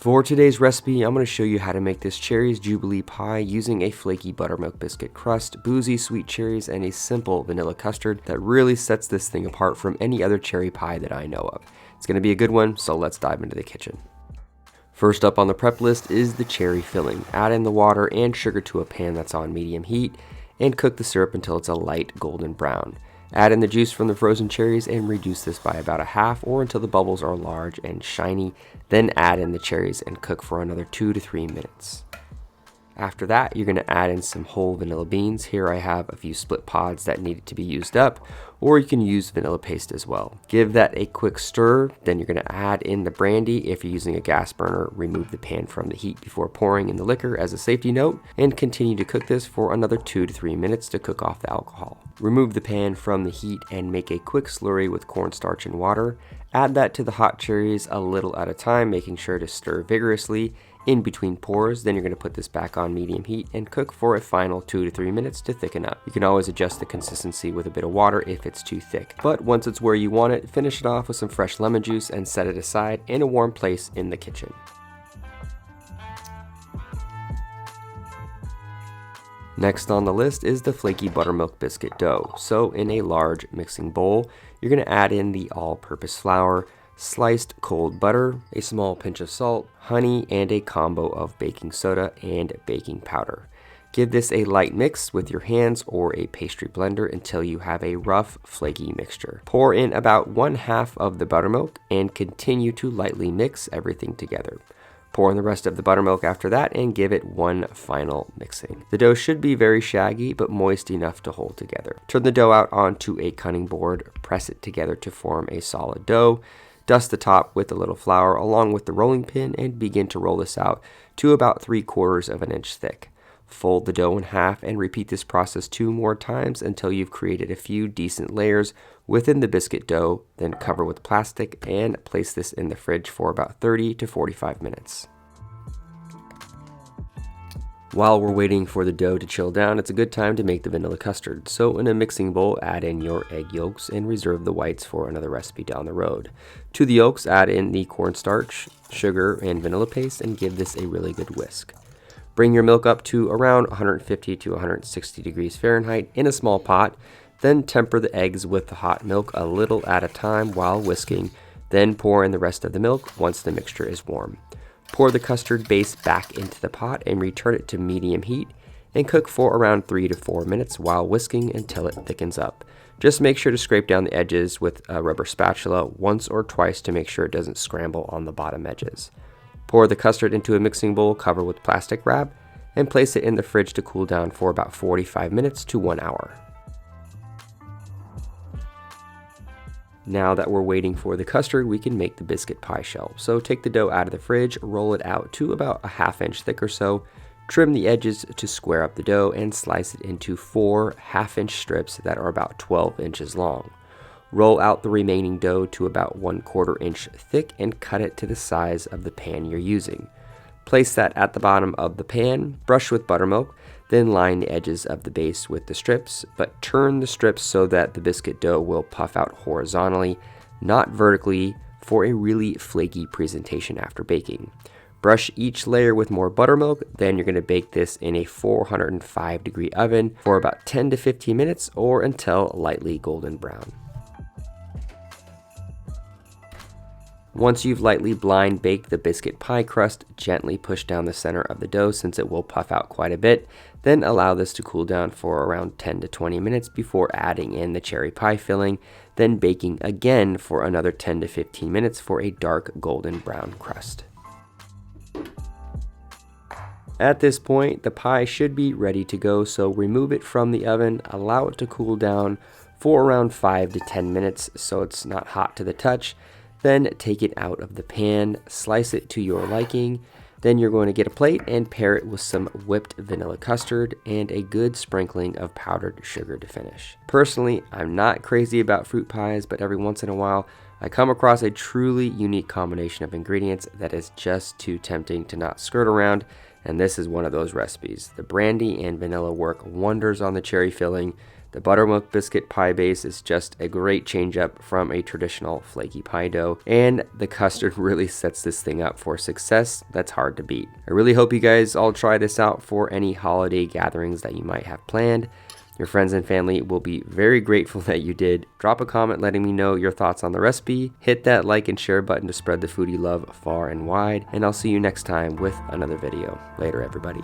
For today's recipe, I'm going to show you how to make this Cherries Jubilee Pie using a flaky buttermilk biscuit crust, boozy sweet cherries, and a simple vanilla custard that really sets this thing apart from any other cherry pie that I know of. It's going to be a good one, so let's dive into the kitchen. First up on the prep list is the cherry filling. Add in the water and sugar to a pan that's on medium heat and cook the syrup until it's a light golden brown. Add in the juice from the frozen cherries and reduce this by about a half or until the bubbles are large and shiny. Then add in the cherries and cook for another 2 to 3 minutes. After that, you're going to add in some whole vanilla beans. Here I have a few split pods that needed to be used up, or you can use vanilla paste as well. Give that a quick stir, then you're going to add in the brandy. If you're using a gas burner, remove the pan from the heat before pouring in the liquor as a safety note, and continue to cook this for another 2 to 3 minutes to cook off the alcohol. Remove the pan from the heat and make a quick slurry with cornstarch and water. Add that to the hot cherries a little at a time, making sure to stir vigorously in between pours. Then you're going to put this back on medium heat and cook for a final 2 to 3 minutes to thicken up. You can always adjust the consistency with a bit of water if it's too thick. But once it's where you want it, finish it off with some fresh lemon juice and set it aside in a warm place in the kitchen. Next on the list is the flaky buttermilk biscuit dough. So in a large mixing bowl, you're going to add in the all-purpose flour, sliced cold butter, a small pinch of salt, honey, and a combo of baking soda and baking powder. Give this a light mix with your hands or a pastry blender until you have a rough, flaky mixture. Pour in about 1/2 of the buttermilk and continue to lightly mix everything together. Pour in the rest of the buttermilk after that and give it one final mixing. The dough should be very shaggy but moist enough to hold together. Turn the dough out onto a cutting board, press it together to form a solid dough. Dust the top with a little flour along with the rolling pin and begin to roll this out to about 3/4 of an inch thick. Fold the dough in half and repeat this process 2 more times until you've created a few decent layers within the biscuit dough. Then cover with plastic and place this in the fridge for about 30 to 45 minutes. While we're waiting for the dough to chill down, it's a good time to make the vanilla custard. So in a mixing bowl, add in your egg yolks and reserve the whites for another recipe down the road. To the yolks, add in the cornstarch, sugar, and vanilla paste and give this a really good whisk. Bring your milk up to around 150 to 160 degrees Fahrenheit in a small pot. Then temper the eggs with the hot milk a little at a time while whisking. Then pour in the rest of the milk once the mixture is warm. Pour the custard base back into the pot and return it to medium heat and cook for around 3 to 4 minutes while whisking until it thickens up. Just make sure to scrape down the edges with a rubber spatula once or twice to make sure it doesn't scramble on the bottom edges. Pour the custard into a mixing bowl, cover with plastic wrap, and place it in the fridge to cool down for about 45 minutes to 1 hour. Now that we're waiting for the custard, we can make the biscuit pie shell. So take the dough out of the fridge, roll it out to about a 1/2 inch thick or so, trim the edges to square up the dough, and slice it into 4 1/2-inch strips that are about 12 inches long. Roll out the remaining dough to about 1/4 inch thick and cut it to the size of the pan you're using. Place that at the bottom of the pan, brush with buttermilk, then line the edges of the base with the strips, but turn the strips so that the biscuit dough will puff out horizontally, not vertically, for a really flaky presentation after baking. Brush each layer with more buttermilk, then you're going to bake this in a 405-degree oven for about 10 to 15 minutes or until lightly golden brown. Once you've lightly blind baked the biscuit pie crust, gently push down the center of the dough since it will puff out quite a bit. Then allow this to cool down for around 10 to 20 minutes before adding in the cherry pie filling, then baking again for another 10 to 15 minutes for a dark golden brown crust. At this point, the pie should be ready to go, so remove it from the oven, allow it to cool down for around 5 to 10 minutes so it's not hot to the touch. Then take it out of the pan, slice it to your liking. Then you're going to get a plate and pair it with some whipped vanilla custard and a good sprinkling of powdered sugar to finish. Personally, I'm not crazy about fruit pies, but every once in a while, I come across a truly unique combination of ingredients that is just too tempting to not skirt around, and this is one of those recipes. The brandy and vanilla work wonders on the cherry filling. The buttermilk biscuit pie base is just a great change up from a traditional flaky pie dough, and the custard really sets this thing up for success that's hard to beat. I really hope you guys all try this out for any holiday gatherings that you might have planned. Your friends and family will be very grateful that you did. Drop a comment letting me know your thoughts on the recipe. Hit that like and share button to spread the foodie love far and wide. And I'll see you next time with another video. Later, everybody.